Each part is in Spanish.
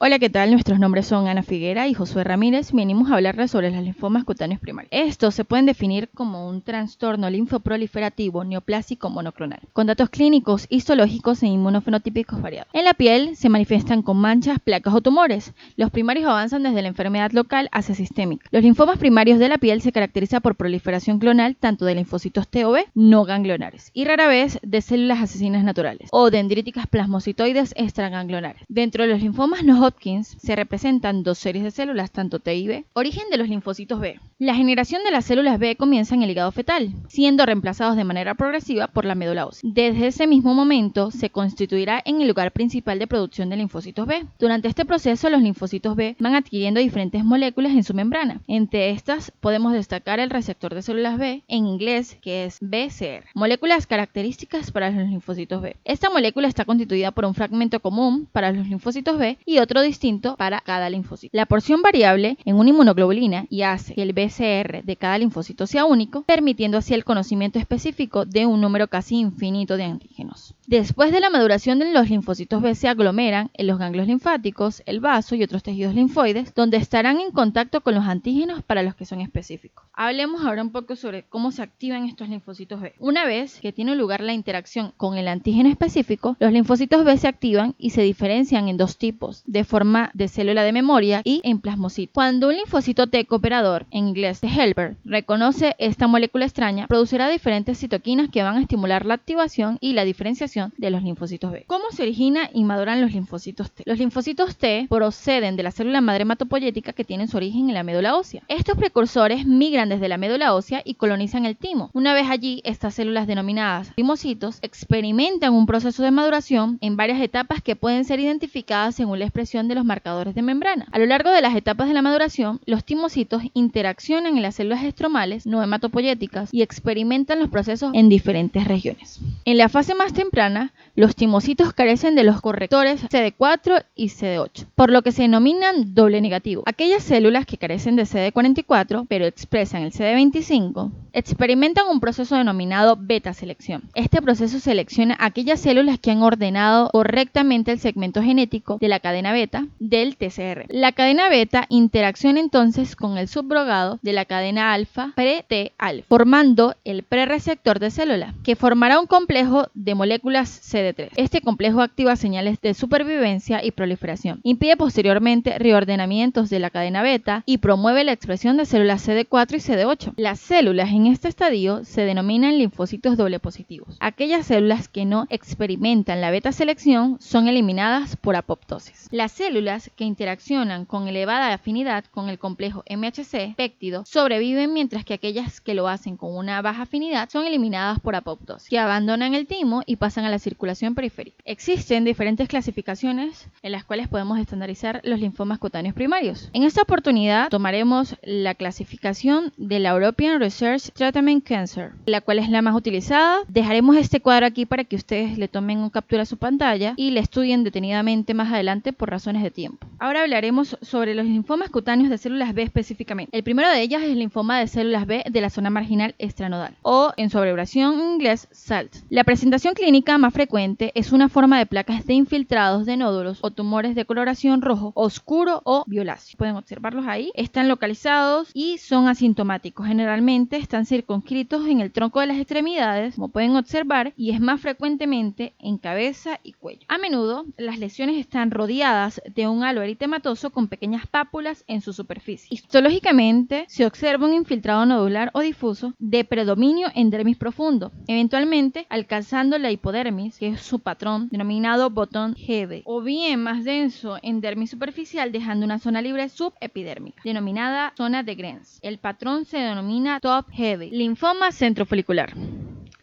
Hola, ¿qué tal? Nuestros nombres son Ana Figuera y Josué Ramírez. Venimos a hablarles sobre los linfomas cutáneos primarios. Estos se pueden definir como un trastorno linfoproliferativo neoplásico monoclonal, con datos clínicos, histológicos e inmunofenotípicos variados. En la piel se manifiestan con manchas, placas o tumores. Los primarios avanzan desde la enfermedad local hacia sistémica. Los linfomas primarios de la piel se caracterizan por proliferación clonal tanto de linfocitos T o B no ganglionares y rara vez de células asesinas naturales o dendríticas plasmocitoides extraganglionares. Dentro de los linfomas no Hodgkin se representan dos series de células, tanto T y B. Origen de los linfocitos B. La generación de las células B comienza en el hígado fetal, siendo reemplazados de manera progresiva por la médula ósea. Desde ese mismo momento se constituirá en el lugar principal de producción de linfocitos B. Durante este proceso los linfocitos B van adquiriendo diferentes moléculas en su membrana. Entre estas podemos destacar el receptor de células B, en inglés que es BCR. Moléculas características para los linfocitos B. Esta molécula está constituida por un fragmento común para los linfocitos B y otro distinto para cada linfocito. La porción variable en una inmunoglobulina y hace que el BCR de cada linfocito sea único, permitiendo así el conocimiento específico de un número casi infinito de antígenos. Después de la maduración de los linfocitos B se aglomeran en los ganglios linfáticos, el vaso y otros tejidos linfoides, donde estarán en contacto con los antígenos para los que son específicos. Hablemos ahora un poco sobre cómo se activan estos linfocitos B. Una vez que tiene lugar la interacción con el antígeno específico, los linfocitos B se activan y se diferencian en dos tipos, de forma de célula de memoria y en plasmocito. Cuando un linfocito T cooperador, en inglés T helper, reconoce esta molécula extraña, producirá diferentes citoquinas que van a estimular la activación y la diferenciación de los linfocitos B. ¿Cómo se origina y maduran los linfocitos T? Los linfocitos T proceden de la célula madre hematopoyética que tiene su origen en la médula ósea. Estos precursores migran desde la médula ósea y colonizan el timo. Una vez allí, estas células denominadas timocitos experimentan un proceso de maduración en varias etapas que pueden ser identificadas según la expresión de los marcadores de membrana. A lo largo de las etapas de la maduración, los timocitos interaccionan en las células estromales no hematopoyéticas y experimentan los procesos en diferentes regiones. En la fase más temprana, los timocitos carecen de los correctores CD4 y CD8, por lo que se denominan doble negativo. Aquellas células que carecen de CD44, pero expresan el CD25, experimentan un proceso denominado beta selección. Este proceso selecciona aquellas células que han ordenado correctamente el segmento genético de la cadena beta del TCR. La cadena beta interacciona entonces con el subrogado de la cadena alfa pre-T alfa, formando el prereceptor de célula, que formará un complejo de moléculas CD3. Este complejo activa señales de supervivencia y proliferación, impide posteriormente reordenamientos de la cadena beta y promueve la expresión de células CD4 y CD8. Las células en este estadio se denominan linfocitos doble positivos. Aquellas células que no experimentan la beta selección son eliminadas por apoptosis. Las células que interaccionan con elevada afinidad con el complejo MHC péptido sobreviven, mientras que aquellas que lo hacen con una baja afinidad son eliminadas por apoptosis, que abandonan el timo y pasan a la circulación periférica. Existen diferentes clasificaciones en las cuales podemos estandarizar los linfomas cutáneos primarios. En esta oportunidad tomaremos la clasificación de la European Research Treatment Cancer, la cual es la más utilizada. Dejaremos este cuadro aquí para que ustedes le tomen una captura a su pantalla y le estudien detenidamente más adelante por razones de tiempo. Ahora hablaremos sobre los linfomas cutáneos de células B específicamente. El primero de ellas es el linfoma de células B de la zona marginal extranodal, o en su abreviación en inglés SALT. La presentación clínica más frecuente es una forma de placas de infiltrados de nódulos o tumores de coloración rojo, oscuro o violáceo. Pueden observarlos ahí. Están localizados y son asintomáticos. Generalmente están circunscritos en el tronco de las extremidades, como pueden observar, y es más frecuentemente en cabeza y cuello. A menudo, las lesiones están rodeadas de un halo eritematoso con pequeñas pápulas en su superficie. Histológicamente, se observa un infiltrado nodular o difuso de predominio en dermis profundo, eventualmente alcanzando la hipodermis, que es su patrón, denominado botón heavy, o bien más denso en dermis superficial, dejando una zona libre subepidérmica, denominada zona de Grenz. El patrón se denomina top heavy. Linfoma centrofolicular.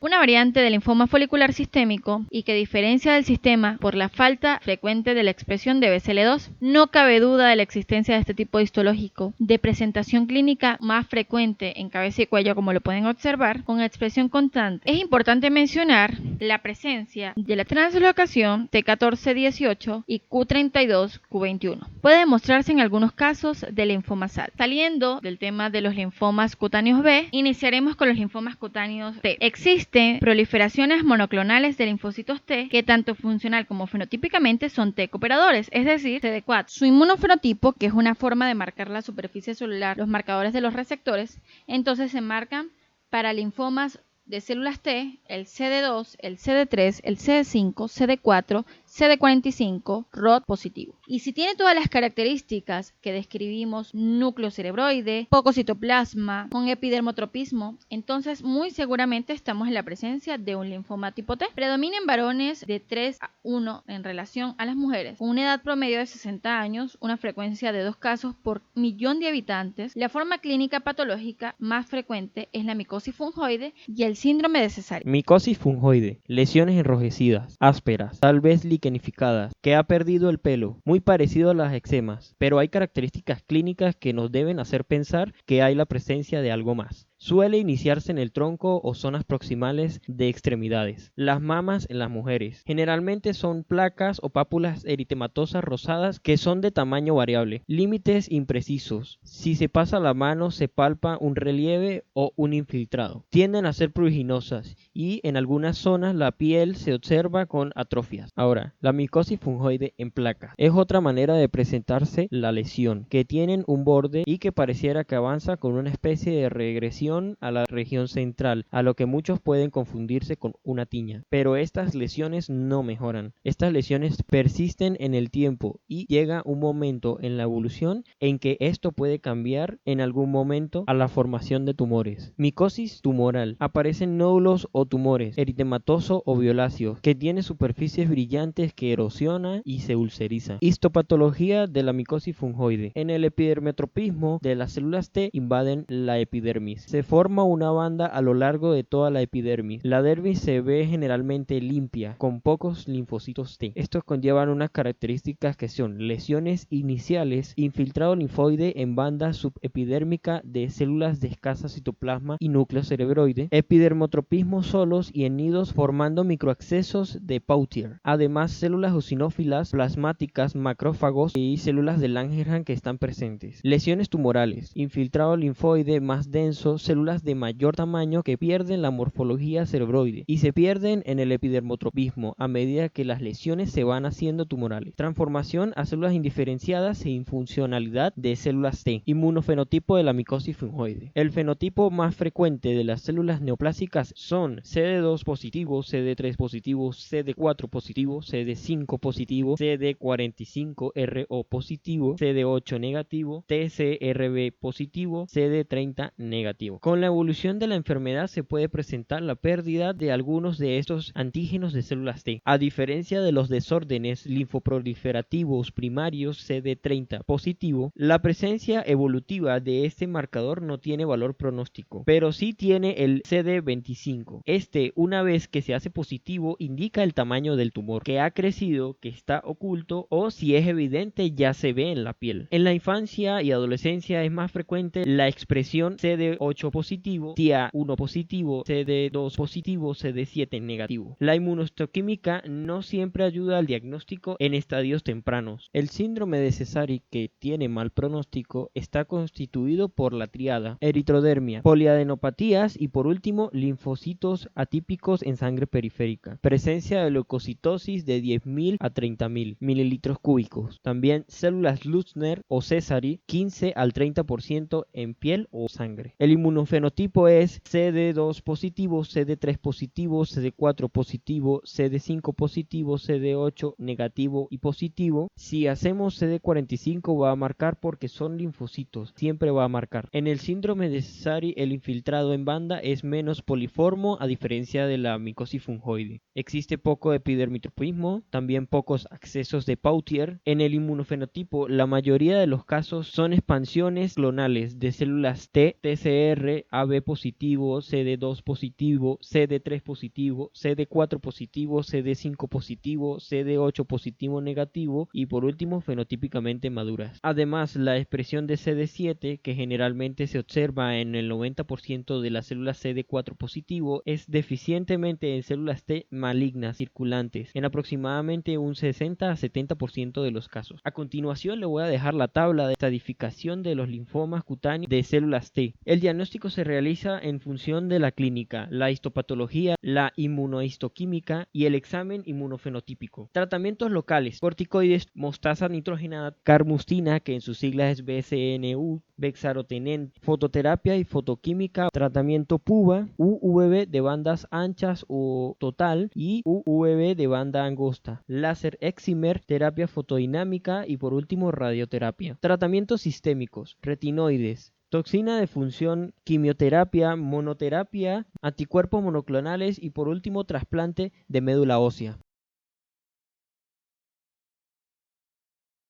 Una variante del linfoma folicular sistémico y que diferencia del sistema por la falta frecuente de la expresión de BCL2. No cabe duda de la existencia de este tipo histológico de presentación clínica más frecuente en cabeza y cuello, como lo pueden observar, con expresión constante. Es importante mencionar la presencia de la translocación T14-18 y Q32-Q21. Puede demostrarse en algunos casos de linfoma SALT. Saliendo del tema de los linfomas cutáneos B, iniciaremos con los linfomas cutáneos T. Existe Existen proliferaciones monoclonales de linfocitos T que tanto funcional como fenotípicamente son T cooperadores, es decir, CD4. Su inmunofenotipo, que es una forma de marcar la superficie celular, los marcadores de los receptores, entonces se marcan para linfomas de células T, el CD2, el CD3, el CD5, CD4, CD45, ROD positivo. Y si tiene todas las características que describimos, núcleo cerebroide, poco citoplasma, con epidermotropismo, entonces muy seguramente estamos en la presencia de un linfoma tipo T. Predomina en varones de 3:1 en relación a las mujeres, con una edad promedio de 60 años, una frecuencia de 2 casos por millón de habitantes. La forma clínica patológica más frecuente es la micosis fungoide y el síndrome de Cesare. Micosis fungoide, lesiones enrojecidas, ásperas, tal vez liquenificadas, que ha perdido el pelo, muy parecido a las eczemas, pero hay características clínicas que nos deben hacer pensar que hay la presencia de algo más. Suele iniciarse en el tronco o zonas proximales de extremidades. Las mamas en las mujeres. Generalmente son placas o pápulas eritematosas rosadas que son de tamaño variable. Límites imprecisos. Si se pasa la mano se palpa un relieve o un infiltrado. Tienden a ser pruiginosas y en algunas zonas la piel se observa con atrofias. Ahora, la micosis fungoide en placas. Es otra manera de presentarse la lesión, que tienen un borde y que pareciera que avanza con una especie de regresión a la región central, a lo que muchos pueden confundirse con una tiña. Pero estas lesiones no mejoran. Estas lesiones persisten en el tiempo y llega un momento en la evolución en que esto puede cambiar en algún momento a la formación de tumores. Micosis tumoral. Aparecen nódulos o tumores, eritematoso o violáceos, que tiene superficies brillantes que erosiona y se ulceriza. Histopatología de la micosis fungoide. En el epidermotropismo de las células T invaden la epidermis. Se forma una banda a lo largo de toda la epidermis. La dermis se ve generalmente limpia, con pocos linfocitos T. Estos conllevan unas características que son lesiones iniciales, infiltrado linfoide en banda subepidérmica de células de escasa citoplasma y núcleo cerebroide, epidermotropismos solos y en nidos formando microaccesos de Pautier. Además, células eosinófilas, plasmáticas, macrófagos y células de Langerhans que están presentes. Lesiones tumorales, infiltrado linfoide más denso, células de mayor tamaño que pierden la morfología cerebroide y se pierden en el epidermotropismo a medida que las lesiones se van haciendo tumorales. Transformación a células indiferenciadas e infuncionalidad de células T. Inmunofenotipo de la micosis fungoide. El fenotipo más frecuente de las células neoplásicas son CD2 positivo, CD3 positivo, CD4 positivo, CD5 positivo, CD45RO positivo, CD8 negativo, TCRB positivo, CD30 negativo. Con la evolución de la enfermedad se puede presentar la pérdida de algunos de estos antígenos de células T. A diferencia de los desórdenes linfoproliferativos primarios CD30 positivo, la presencia evolutiva de este marcador no tiene valor pronóstico, pero sí tiene el CD25. Este, una vez que se hace positivo, indica el tamaño del tumor, que ha crecido, que está oculto o si es evidente ya se ve en la piel. En la infancia y adolescencia es más frecuente la expresión CD8 positivo, TIA1 positivo, CD2 positivo, CD7 negativo. La inmunohistoquímica no siempre ayuda al diagnóstico en estadios tempranos. El síndrome de Cesare, que tiene mal pronóstico, está constituido por la triada eritrodermia, poliadenopatías y por último linfocitos atípicos en sangre periférica. Presencia de leucocitosis de 10.000 a 30.000 mililitros cúbicos. También células Lutzner o Cesare 15 al 30% en piel o sangre. El inmunofenotipo es CD2 positivo, CD3 positivo, CD4 positivo, CD5 positivo, CD8 negativo y positivo. Si hacemos CD45 va a marcar porque son linfocitos, siempre va a marcar. En el síndrome de Cesare el infiltrado en banda es menos poliformo a diferencia de la micosis fungoide. Existe poco epidermotropismo, también pocos accesos de Pautier. En el inmunofenotipo la mayoría de los casos son expansiones clonales de células T, TCR, AB positivo, CD2 positivo, CD3 positivo, CD4 positivo, CD5 positivo, CD8 positivo negativo y por último fenotípicamente maduras. Además, la expresión de CD7, que generalmente se observa en el 90% de las células CD4 positivo, es deficientemente en células T malignas circulantes, en aproximadamente un 60 a 70% de los casos. A continuación le voy a dejar la tabla de estadificación de los linfomas cutáneos de células T. El diagnóstico diagnóstico se realiza en función de la clínica, la histopatología, la inmunohistoquímica y el examen inmunofenotípico. Tratamientos locales: corticoides, mostaza nitrogenada, carmustina, que en sus siglas es BCNU, bexarotenente, fototerapia y fotoquímica, tratamiento PUVA, UVB de bandas anchas o total y UVB de banda angosta, láser excimer, terapia fotodinámica y por último radioterapia. Tratamientos sistémicos: retinoides, toxina de función, quimioterapia, monoterapia, anticuerpos monoclonales y por último trasplante de médula ósea.